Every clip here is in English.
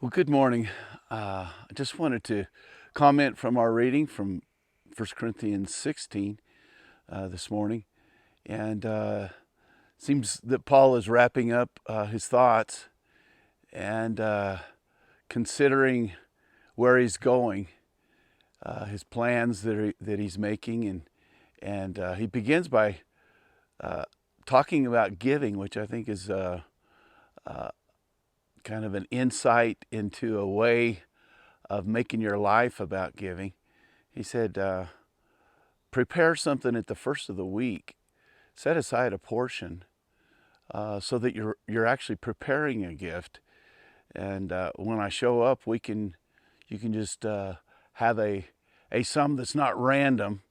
Well, good morning. I just wanted to comment from our reading from 1 Corinthians 16 this morning. And seems that Paul is wrapping up his thoughts and considering where he's going, his plans that he's making. And he begins by talking about giving, which I think is kind of an insight into a way of making your life about giving. He said, prepare something at the first of the week. Set aside a portion so that you're actually preparing a gift. And when I show up, you can just have a sum that's not random,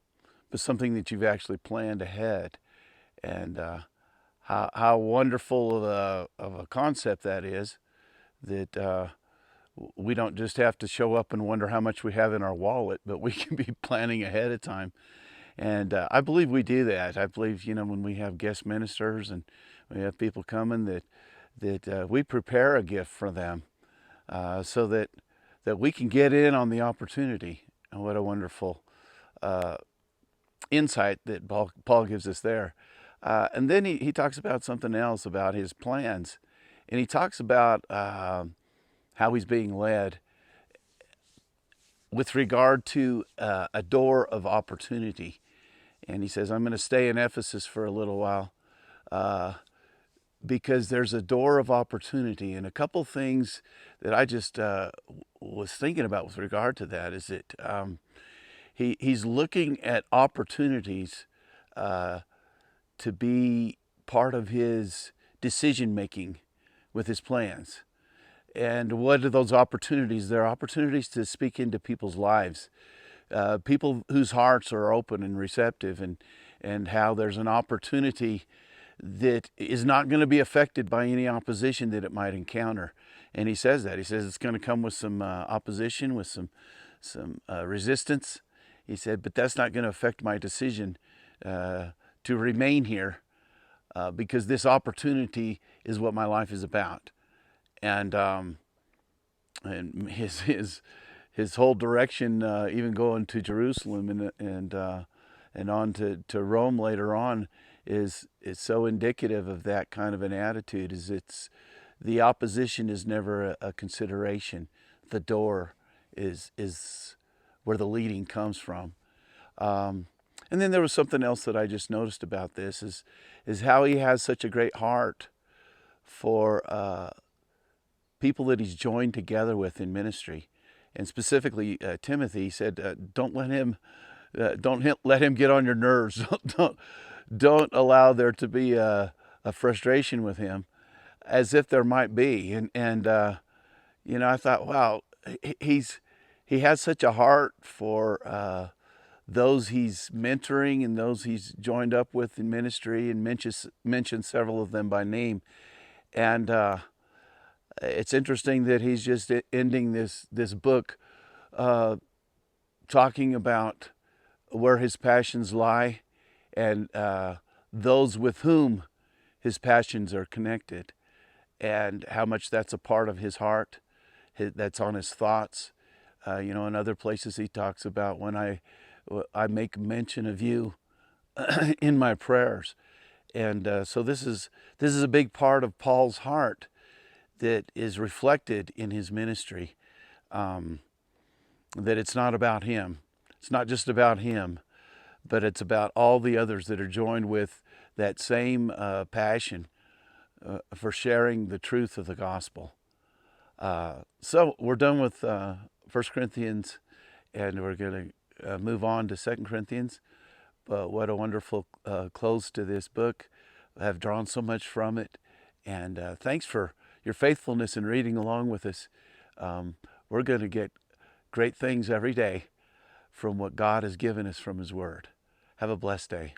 but something that you've actually planned ahead. And how wonderful of a concept that is, that we don't just have to show up and wonder how much we have in our wallet, but we can be planning ahead of time. And I believe we do that. I believe, when we have guest ministers and we have people coming, that we prepare a gift for them so that we can get in on the opportunity. And what a wonderful insight that Paul gives us there. And then he talks about something else, about his plans. And he talks about how he's being led with regard to a door of opportunity. And he says, I'm going to stay in Ephesus for a little while because there's a door of opportunity. And a couple things that I just was thinking about with regard to that is that he's looking at opportunities to be part of his decision making with his plans. And what are those opportunities? They're opportunities to speak into people's lives, people whose hearts are open and receptive, and how there's an opportunity that is not going to be affected by any opposition that it might encounter. And he says that. He says it's going to come with some opposition, with some resistance. He said, but that's not going to affect my decision to remain here because this opportunity is what my life is about. And his whole direction, even going to Jerusalem and on to Rome later on, is so indicative of that kind of an attitude. Is the opposition is never a consideration. The door is where the leading comes from. And then there was something else that I just noticed about this is how he has such a great heart for people that he's joined together with in ministry, and specifically Timothy. He said, "Don't let him get on your nerves. don't allow there to be a frustration with him, as if there might be." And I thought, wow, he has such a heart for those he's mentoring and those he's joined up with in ministry, and mentions several of them by name. And it's interesting that he's just ending this book talking about where his passions lie, and those with whom his passions are connected, and how much that's a part of his heart, that's on his thoughts. In other places he talks about, when I make mention of you in my prayers. And so this is a big part of Paul's heart that is reflected in his ministry, that it's not about him. It's not just about him, but it's about all the others that are joined with that same passion for sharing the truth of the gospel. So we're done with 1 Corinthians, and we're going to move on to 2 Corinthians. But what a wonderful close to this book. I have drawn so much from it, and thanks for your faithfulness in reading along with us. We're going to get great things every day from what God has given us from His Word. Have a blessed day.